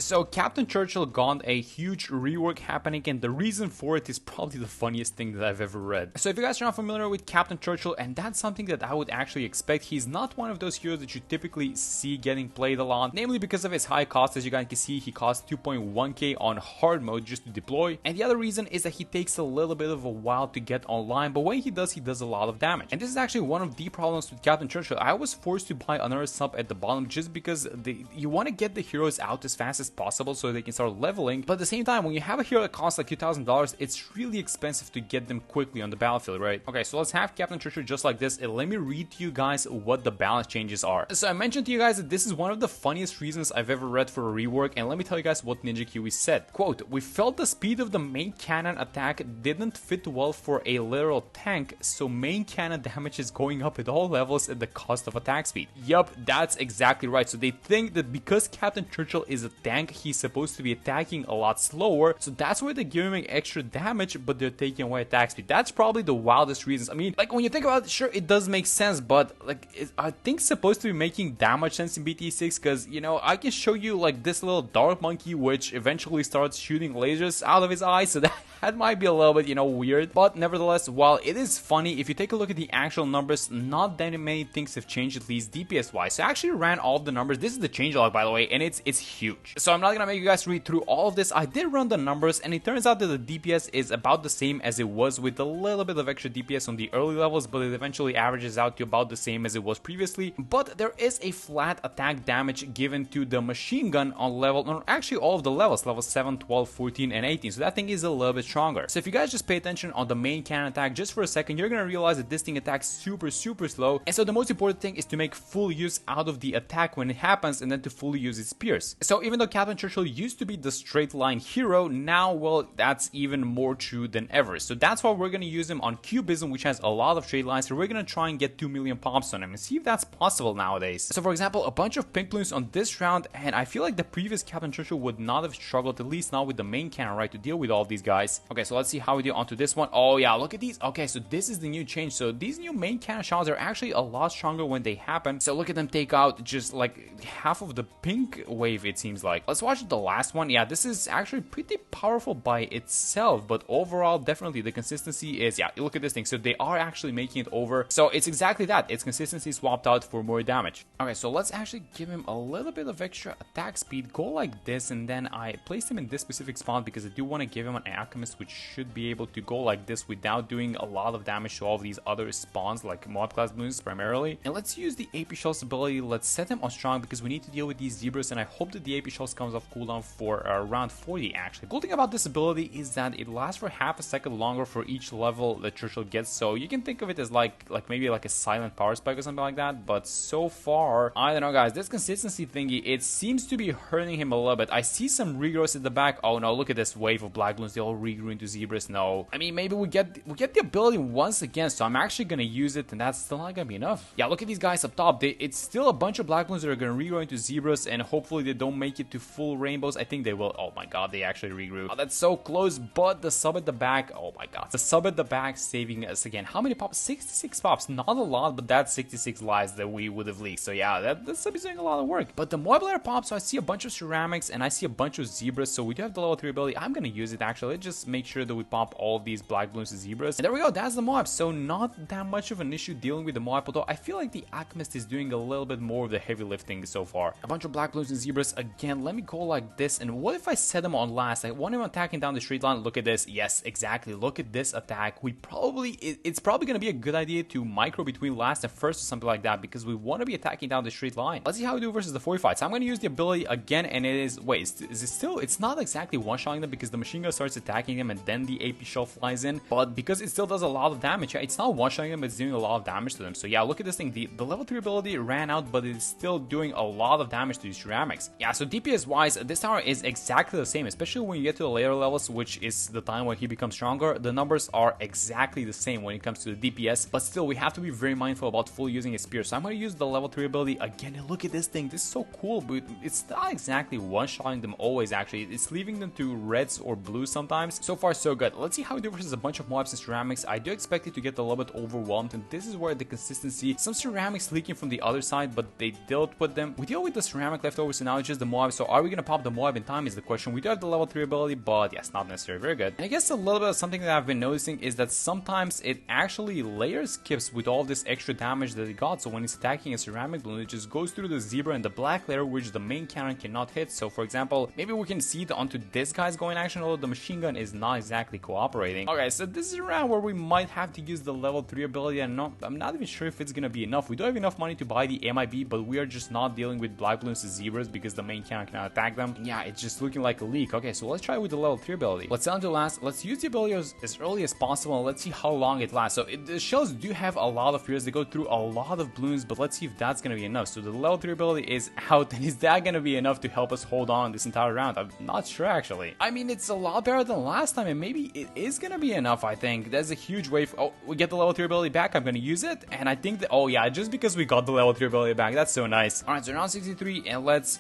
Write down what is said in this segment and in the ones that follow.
So Captain Churchill got a huge rework happening, and the reason for it is probably the funniest thing that I've ever read. So if you guys are not familiar with Captain Churchill, and that's something that I would actually expect, he's not one of those heroes that you typically see getting played a lot, namely because of his high cost. As you guys can see, he costs 2.1k on hard mode just to deploy, and the other reason is that he takes a little bit of a while to get online, but when he does a lot of damage. And this is actually one of the problems with Captain Churchill. I was forced to buy another sub at the bottom just because you want to get the heroes out as fast as possible so they can start leveling, but at the same time, when you have a hero that costs like $2,000, it's really expensive to get them quickly on the battlefield, right? Okay, so let's have Captain Churchill just like this, and let me read to you guys what the balance changes are. So I mentioned to you guys that this is one of the funniest reasons I've ever read for a rework, and let me tell you guys what Ninja Kiwi said. Quote, "We felt the speed of the main cannon attack didn't fit well for a literal tank, so main cannon damage is going up at all levels at the cost of attack speed." Yup, that's exactly right. So they think that because Captain Churchill is a tank, he's supposed to be attacking a lot slower, so that's why they're giving him extra damage, but they're taking away attack speed. That's probably the wildest reasons. I mean, like, when you think about it, sure, it does make sense, but like, I think it's supposed to be making damage sense in BT6, because, you know, I can show you like this little dark monkey which eventually starts shooting lasers out of his eyes, so that might be a little bit, you know, weird. But nevertheless, while it is funny, if you take a look at the actual numbers, not that many things have changed, at least DPS wise. So I actually ran all of the numbers. This is the changelog, by the way, and it's huge. So I'm not gonna make you guys read through all of this. I did run the numbers, and it turns out that the DPS is about the same as it was, with a little bit of extra DPS on the early levels, but it eventually averages out to about the same as it was previously. But there is a flat attack damage given to the machine gun on level, or actually all of the levels, level 7, 12, 14, and 18. So that thing is a little bit stronger. So if you guys just pay attention on the main cannon attack just for a second, you're gonna realize that this thing attacks super slow. And so the most important thing is to make full use out of the attack when it happens, and then to fully use its spears. So even though Captain Churchill used to be the straight line hero, now, well, that's even more true than ever. So that's why we're gonna use him on Cubism, which has a lot of straight lines. So we're gonna try and get 2 million pops on him and see if that's possible nowadays. So for example, a bunch of pink balloons on this round, and I feel like the previous Captain Churchill would not have struggled, at least not with the main cannon, right, to deal with all of these guys. Okay, so let's see how we do onto this one. Oh yeah, look at these. Okay, so this is the new change. So these new main cannon shots are actually a lot stronger when they happen. So look at them take out just like half of the pink wave, it seems like. Let's watch the last one. Yeah, this is actually pretty powerful by itself, but overall, definitely the consistency is, yeah, look at this thing. So they are actually making it over. So it's exactly that. It's consistency swapped out for more damage. Okay, so let's actually give him a little bit of extra attack speed. Go like this, and then I placed him in this specific spot because I do want to give him an alchemist, which should be able to go like this without doing a lot of damage to all of these other spawns, like mob class balloons primarily. And let's use the AP Shells ability. Let's set him on strong because we need to deal with these zebras, and I hope that the AP Shells comes off cooldown for around 40 actually. Cool thing about this ability is that it lasts for half a second longer for each level that Churchill gets, so you can think of it as like maybe like a silent power spike or something like that. But so far, I don't know guys, this consistency thingy, it seems to be hurting him a little bit. I see some regrowths at the back. Oh no, look at this wave of black balloons, they all regrew into zebras. No, I mean, maybe we get the ability once again, so I'm actually gonna use it, and that's still not gonna be enough. Yeah, look at these guys up top. It's still a bunch of black balloons that are gonna regrow into zebras, and hopefully they don't make it to full rainbows. I think they will. Oh my god, they actually regrew. Oh, that's so close. But the sub at the back, oh my god, the sub at the back saving us again. How many pops? 66 pops. Not a lot, but that's 66 lives that we would have leaked. So yeah, that sub is doing a lot of work. But the more player pops, so I see a bunch of ceramics and I see a bunch of zebras. So we do have the level 3 ability. I'm gonna use it actually. Let's just make sure that we pop all of these black balloons to zebras. And there we go, that's the mob. So not that much of an issue dealing with the mob, although I feel like the alchemist is doing a little bit more of the heavy lifting so far. A bunch of black balloons and zebras again. Let me go like this, and what if I set him on last? I want him attacking down the straight line. Look at this. Yes, exactly, look at this attack. It's probably gonna be a good idea to micro between last and first or something like that, because we want to be attacking down the straight line. Let's see how we do versus the 45. So I'm gonna use the ability again, and it is, wait, is it still, it's not exactly one-shotting them because the machine gun starts attacking them and then the AP shell flies in, but because it still does a lot of damage, yeah, it's not one-shotting them, it's doing a lot of damage to them. So yeah, look at this thing, the level 3 ability ran out, but it's still doing a lot of damage to these ceramics. Yeah, so DPS wise, this tower is exactly the same, especially when you get to the later levels, which is the time when he becomes stronger. The numbers are exactly the same when it comes to the DPS, but still we have to be very mindful about fully using his spear. So I'm going to use the level 3 ability again, and look at this thing. This is so cool, but it's not exactly one-shotting them always. Actually, it's leaving them to reds or blues sometimes. So far, so good. Let's see how we do versus a bunch of mobs and ceramics. I do expect it to get a little bit overwhelmed, and this is where the consistency, some ceramics leaking from the other side, but they dealt with them. We deal with the ceramic leftovers, so now it's just the mob. So are we gonna pop the mob in time is the question. We do have the level 3 ability, but yes, not necessarily very good. And I guess a little bit of something that I've been noticing is that sometimes it actually layer skips with all this extra damage that it got. So when it's attacking a ceramic balloon, it just goes through the zebra and the black layer, which the main cannon cannot hit. So for example, maybe we can see onto this guy's going action, although the machine gun is not exactly cooperating. Okay, so this is a round where we might have to use the level 3 ability, and I'm not even sure if it's gonna be enough. We do have enough money to buy the MIB, but we are just not dealing with black balloons and zebras because the main cannon cannot attack them. And yeah, it's just looking like a leak. Okay, so let's try with the level 3 ability. Let's sell to last. Let's use the ability as early as possible, and let's see how long it lasts. So the shells do have a lot of periods. They go through a lot of balloons, but let's see if that's gonna be enough. So the level 3 ability is out, and is that gonna be enough to help us hold on this entire round? I'm not sure actually. I mean, it's a lot better than last time, and maybe it is gonna be enough. I think that's a huge wave. Oh, we get the level 3 ability back. I'm gonna use it, and I think that, oh yeah, just because we got the level 3 ability back, that's so nice. All right, so round 63, and let's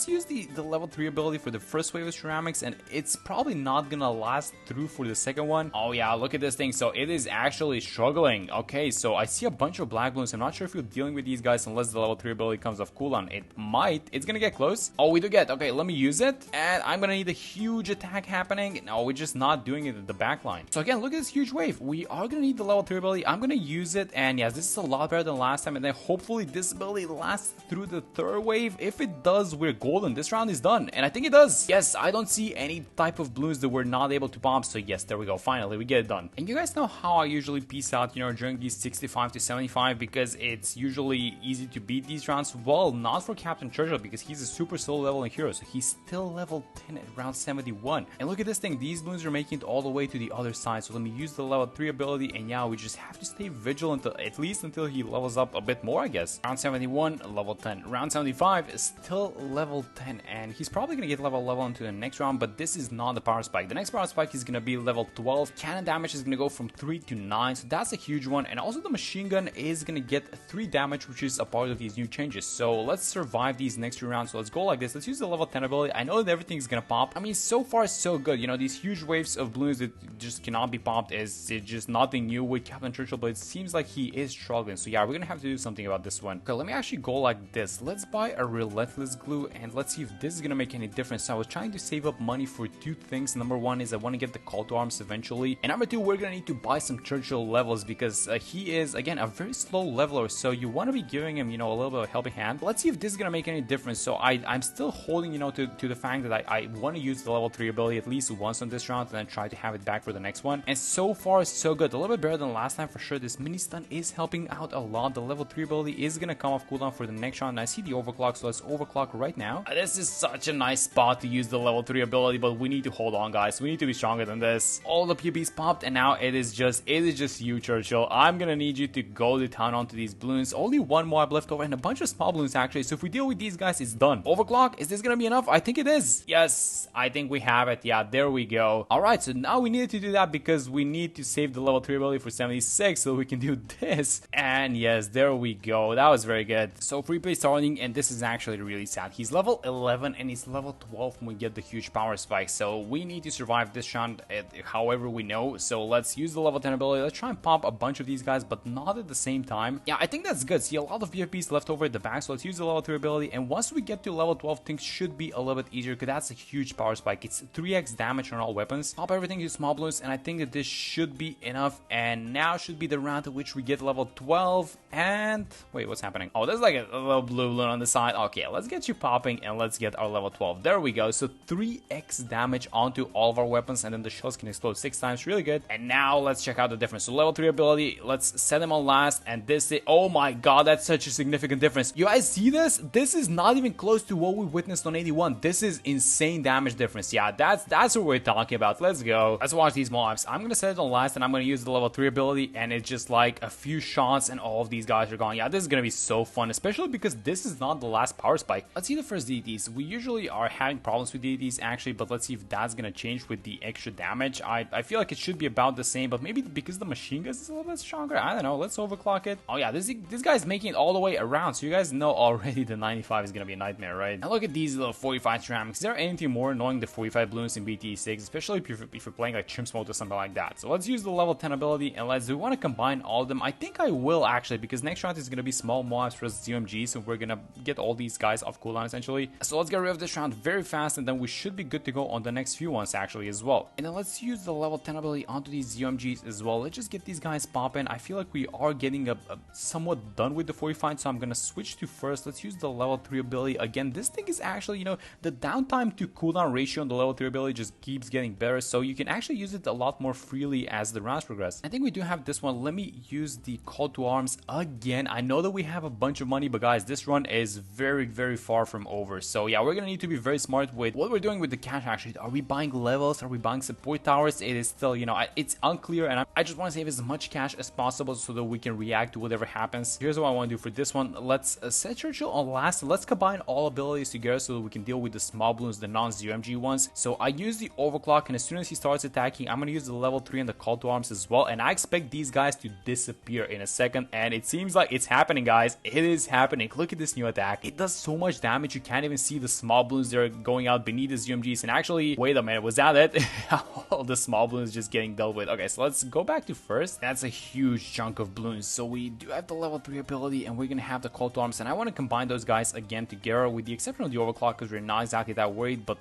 use the level 3 ability for the first wave of ceramics, and it's probably not gonna last through for the second one. Oh yeah, look at this thing. So it is actually struggling. Okay, so I see a bunch of black balloons. I'm not sure if you're dealing with these guys unless the level 3 ability comes off cooldown. It might. It's gonna get close. Oh, we do get. Okay, let me use it, and I'm gonna need a huge attack happening. No, we're just not doing it at the back line. So again, look at this huge wave. We are gonna need the level 3 ability. I'm gonna use it, and yes, this is a lot better than last time, and then hopefully this ability lasts through the third wave. If it does, we're golden. This round is done, and I think it does. Yes, I don't see any type of balloons that we're not able to bomb, so yes, there we go. Finally, we get it done. And you guys know how I usually peace out, you know, during these 65 to 75, because it's usually easy to beat these rounds. Well, not for Captain Churchill, because he's a super slow leveling hero, so he's still level 10 at round 71. And look at this thing, these balloons are making it all the way to the other side, so let me use the level 3 ability, and yeah, we just have to stay vigilant at least until he levels up a bit more, I guess. Round 71, level 10. Round 75 is still level 10, and he's probably gonna get level into the next round, but this is not the power spike. The next power spike is gonna be level 12. Cannon damage is gonna go from 3 to 9, so that's a huge one, and also the machine gun is gonna get 3 damage, which is a part of these new changes. So let's survive these next 2 rounds. So let's go like this. Let's use the level 10 ability. I know that everything's gonna pop. I mean, so far so good. You know, these huge waves of balloons that just cannot be popped is just nothing new with Captain Churchill, but it seems like he is struggling. So yeah, we're gonna have to do something about this one. Okay, let me actually go like this. Let's buy a relentless glue, and let's see if this is gonna make any difference. So I was trying to save up money for 2 things. Number 1 is I want to get the call to arms eventually, and number 2, we're gonna need to buy some Churchill levels, because he is again a very slow leveler, so you want to be giving him, you know, a little bit of a helping hand. Let's see if this is gonna make any difference. So I'm still holding, you know, to the fact that I want to use the level 3 ability at least once on this round, and then try to have it back for the next one. And so far so good, a little bit better than last time for sure. This mini stun is helping out a lot. The level 3 ability is gonna come off cooldown for the next round, and I see the overclock, so let's overclock right now. This is such a nice spot to use the level 3 ability, but we need to hold on, guys. We need to be stronger than this. All the PBs popped, and now it is just you, Churchill. I'm gonna need you to go to town onto these balloons. Only 1 mob left over, and a bunch of small balloons actually, so if we deal with these guys, it's done. Overclock, is this gonna be enough? I think it is. Yes, I think we have it. Yeah, there we go. Alright, so now we needed to do that because we need to save the level 3 ability for 76 so we can do this. And yes, there we go. That was very good. So free play starting, and this is actually really sad. He's level 11 and he's level 12 when we get the huge power spike, so we need to survive this round however we know. So let's use the level 10 ability. Let's try and pop a bunch of these guys, but not at the same time. Yeah, I think that's good. See, a lot of PFPs left over at the back, so let's use the level 3 ability, and once we get to level 12, things should be a little bit easier, because that's a huge power spike. It's 3x damage on all weapons. Pop everything to small balloons, and I think that this should be enough, and now should be the round at which we get level 12, and... wait, what's happening? Oh, there's like a little blue balloon on the side. Okay, let's get you popping, and let's get our level 12. There we go. So 3x damage onto all of our weapons, and then the shells can explode 6 times. Really good. And now let's check out the difference. So level 3 ability, let's set them on last, and this is... oh my god, that's such a significant difference. You guys see this? This is not even close to what we witnessed on 81. This is insane damage difference. Yeah, that's what we're talking about. Let's go. Let's watch these mobs. I'm gonna set it on last, and I'm gonna use the level 3 ability, and it's just like a few shots and all of these guys are gone. Yeah, this is gonna be so fun, especially because this is not the last power spike. Let's see the first DDs. We usually are having problems with DDs actually, but let's see if that's gonna change with the extra damage. I feel like it should be about the same, but maybe because the machine gun is a little bit stronger. I don't know. Let's overclock it. Oh yeah, this guy's making it all the way around, so you guys know already the 95 is gonna be a nightmare, right? And look at these little 45 ceramics. Is there anything more annoying than 45 balloons in BT6, especially if you're playing like Chimps mode or something like that. So let's use the level 10 ability, and we want to combine all of them. I think I will actually, because next round is going to be small mobs versus UMG, so we're going to get all these guys off cooldown essentially. So let's get rid of this round very fast, and then we should be good to go on the next few ones actually as well. And then let's use the level 10 ability onto these UMGs as well. Let's just get these guys popping. I feel like we are getting a somewhat done with the 45, so I'm going to switch to first. Let's use the level 3 ability. Again, this thing is actually, you know, the downtime to cooldown ratio on the level 3 ability just keeps getting better, so you can actually use it a lot more freely as the rounds progress. I think we do have this one. Let me use the call to arms again. I know that we have a bunch of money, but guys, this run is very far from over. So yeah, we're gonna need to be very smart with what we're doing with the cash actually. Are we buying levels? Are we buying support towers? It is still, you know, it's unclear, and I just want to save as much cash as possible so that we can react to whatever happens. Here's what I want to do for this one. Let's set Churchill on last, and let's combine all abilities together so that we can deal with the small balloons, the non-ZMG ones. So I use the overclock, and as soon as he starts attacking, I'm gonna use the level 3 and the call to arms as well, and I expect these guys to disappear in a second, and it seems like it's happening, guys. It is happening. Look at this new attack. It does so much damage. You can't even see the small balloons. They're going out beneath the ZMGs, and actually, wait a minute, was that it? All the small balloons just getting dealt with. Okay, so let's go back to first. That's a huge chunk of balloons. So we do have the level 3 ability, and we're gonna have the call to arms, and I want to combine those guys again together, with the exception of the overclock, because we're not exactly that worried. But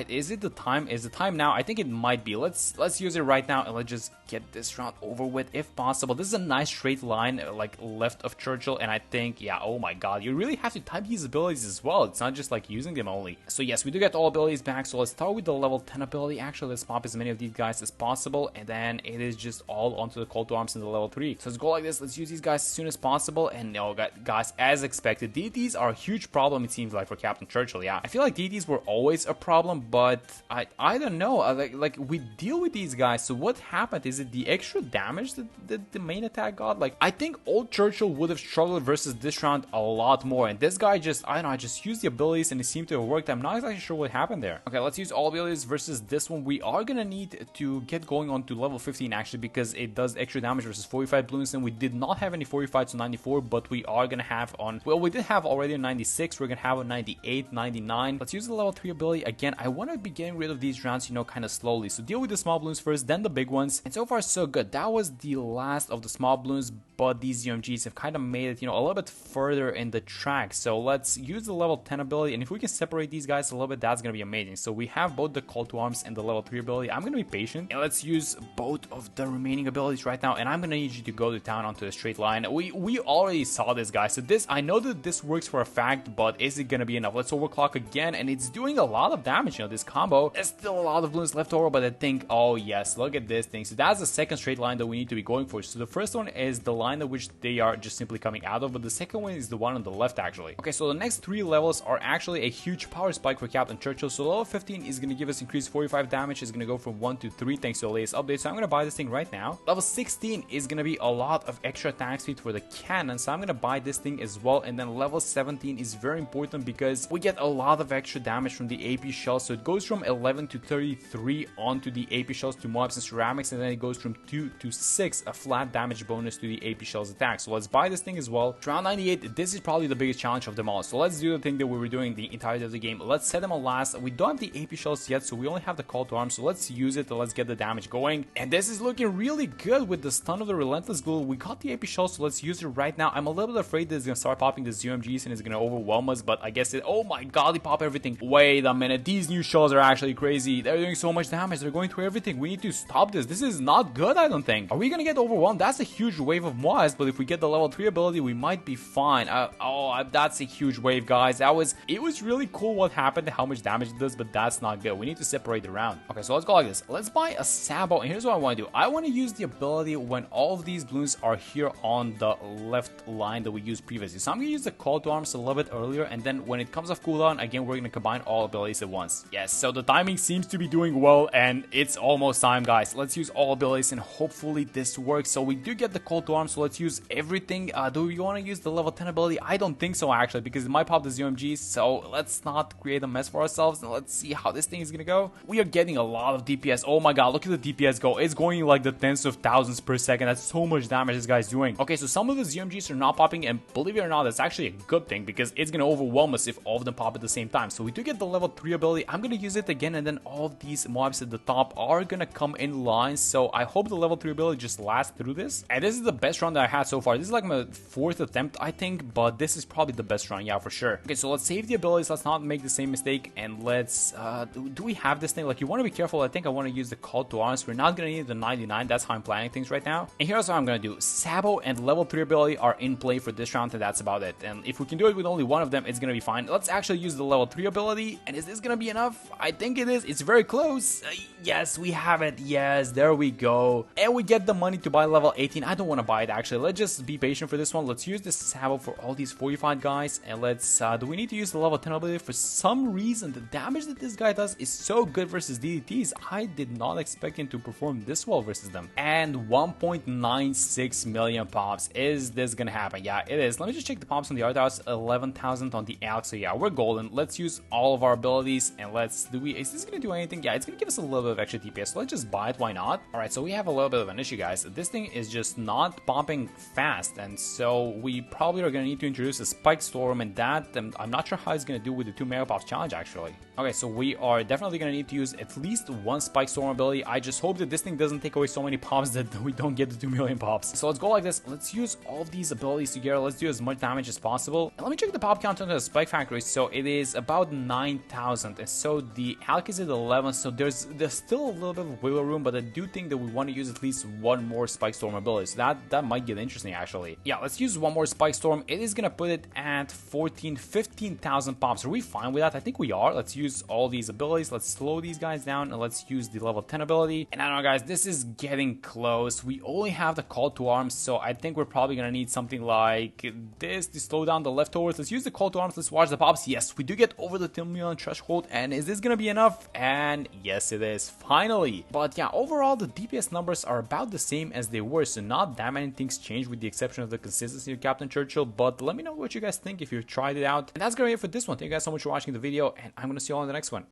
is it the time? Is the time now? I think it might be. Let's use it right now, and let's just get this round over with if possible. This is a nice straight line like left of Churchill, and I think, yeah, oh my god, you really have to type these abilities as well. It's not just like using them only. So yes, we do get all abilities back. So let's start with the level 10 ability. Actually, let's pop as many of these guys as possible, and then it is just all onto the call to arms in the level 3. So let's go like this. Let's use these guys as soon as possible. And no, guys, as expected, DTs are a huge problem, it seems like, for Captain Churchill. Yeah, I feel like DTs were always a problem, but I don't know, like we deal with these guys. So what happened? Is it the extra damage that the main attack got? Like, I think old Churchill would have struggled versus this round a lot more, and this guy just, I don't know, I just used the abilities and it seemed to have worked. I'm not exactly sure what happened there. Okay, let's use all abilities versus this one. We are gonna need to get going on to level 15 actually, because it does extra damage versus 45 balloons, and we did not have any 45 to 94, but we are gonna have on, well, we did have already a 96, we're gonna have a 98, 99. Let's use the level 3 ability again. I want to be getting rid of these rounds, you know, kind of slowly. So deal with the small balloons first, then the big ones, and so far so good. That was the last of the small balloons, but these UMGs have kind of made it, you know, a little bit further in the track. So let's use the level 10 ability, and if we can separate these guys a little bit, that's gonna be amazing. So we have both the call to arms and the level 3 ability. I'm gonna be patient, and let's use both of the remaining abilities right now, and I'm gonna need you to go to town onto a straight line. We already saw this, guys, so this, I know that this works for a fact, but is it gonna be enough? Let's overclock again, and it's doing a lot of damage, you know, this combo. There's still a lot of balloons left over, but I think, oh yes, look at this thing. So that's the second straight line that we need to be going for. So the first one is the line that which they are just simply coming out of, but the second one is the one on the left actually. Okay, so the next 3 levels are actually a huge power spike for Captain Churchill. So level 15 is going to give us increased 45 damage. It's going to go from 1 to 3 thanks to the latest update, so I'm going to buy this thing right now. Level 16 is going to be a lot of extra attack speed for the cannon, so I'm going to buy this thing as well. And then level 17 is very important because we get a lot of extra damage from the AP shells. So it goes from 11 to 33 onto the AP shells to mobs and ceramics, and then it goes from 2 to 6, a flat damage bonus to the AP shells attack. So let's buy this thing as well. Round 98, this is probably the biggest challenge of them all. So let's do the thing that we were doing the entirety of the game. Let's set them on last. We don't have the AP shells yet, so we only have the call to arms. So let's use it. Let's get the damage going. And this is looking really good with the stun of the relentless glue. We got the AP shells, so let's use it right now. I'm a little bit afraid that it's gonna start popping the UMGs and it's gonna overwhelm us, but I guess it, oh my god, they pop everything. Wait a minute, these new shells are actually crazy. They're doing so much damage. They're going through everything. We need to stop this. This is not good, I don't think. Are we gonna get overwhelmed? That's a huge wave of mods, but if we get the level 3 ability, we might be fine. That's a huge wave, guys. It was really cool what happened, how much damage it does, but that's not good. We need to separate the round. Okay, so let's go like this. Let's buy a Sabo, and here's what I want to do. I want to use the ability when all of these balloons are here on the left line that we used previously. So I'm going to use the call to arms a little bit earlier, and then when it comes off cooldown, again, we're going to combine all abilities at once. Yes, so the timing seems to be doing well, and it's almost time, guys. Let's use all abilities, and hopefully this works. So we do get the call to arms, so let's use everything. Do we want to use the level 10 ability? I don't think so, actually, because it might pop the UMGs, so let's not create a mess for ourselves, and let's see how this thing is going to go. We are getting a lot of DPS. Oh my god, look at the DPS go. It's going like the tens of thousands per second. That's so much damage this guy's doing. Okay, so some of the UMGs are not popping, and believe it or not, that's actually a good thing because it's going to overwhelm us if all of them pop at the same time. So we do get the level 3 ability. I'm going to use it again, and then, oh all of these mobs at the top are gonna come in line, so I hope the level 3 ability just lasts through this. And this is the best run that I had so far. This is like my 4th attempt, I think, but this is probably the best run, yeah, for sure. Okay, so let's save the abilities, let's not make the same mistake, and let's, do we have this thing? Like, you want to be careful. I think I want to use the call to arms. We're not gonna need the 99, that's how I'm planning things right now. And here's what I'm gonna do. Sabo and level 3 ability are in play for this round, and that's about it. And if we can do it with only one of them, it's gonna be fine. Let's actually use the level 3 ability, and is this gonna be enough? I think it is. It's very close. Yes, we have it. Yes, there we go. And we get the money to buy level 18. I don't want to buy it, actually. Let's just be patient for this one. Let's use this Sabo for all these fortified guys, and let's, do we need to use the level 10 ability? For some reason, the damage that this guy does is so good versus DDTs. I did not expect him to perform this well versus them. And 1.96 million pops. Is this gonna happen? Yeah, it is. Let me just check the pops on the other house. 11,000 on the Alex. So yeah, we're golden. Let's use all of our abilities, and let's, is this gonna do anything? Yeah, it's gonna give us a little bit of extra DPS, so let's just buy it. Why not? All right, so we have a little bit of an issue, guys. This thing is just not popping fast, and so we probably are gonna need to introduce a spike storm, and that I'm not sure how it's gonna do with the 2 mega pops challenge, actually. Okay, so we are definitely gonna need to use at least one spike storm ability. I just hope that this thing doesn't take away so many pops that we don't get the 2 million pops. So let's go like this. Let's use all of these abilities together. Let's do as much damage as possible. And let me check the pop count on the spike factory. So it is about 9,000, and so the Alk is at 11. So there's still a little bit of wiggle room, but I do think that we want to use at least one more spike storm ability. So that might get interesting, actually. Yeah, let's use one more spike storm. It is gonna put it at 15,000 pops. Are we fine with that? I think we are. Let's use all these abilities. Let's slow these guys down, and let's use the level 10 ability. And I don't know, guys, this is getting close. We only have the call to arms, so I think we're probably gonna need something like this to slow down the leftovers. Let's use the call to arms. Let's watch the pops. Yes, we do get over the 10 million threshold, and is this gonna be enough? And yes, it is, finally. But yeah, overall the DPS numbers are about the same as they were, so not that many things changed with the exception of the consistency of Captain Churchill. But let me know what you guys think if you've tried it out. And that's gonna be it for this one. Thank you guys so much for watching the video, and I'm gonna see you all in the next one.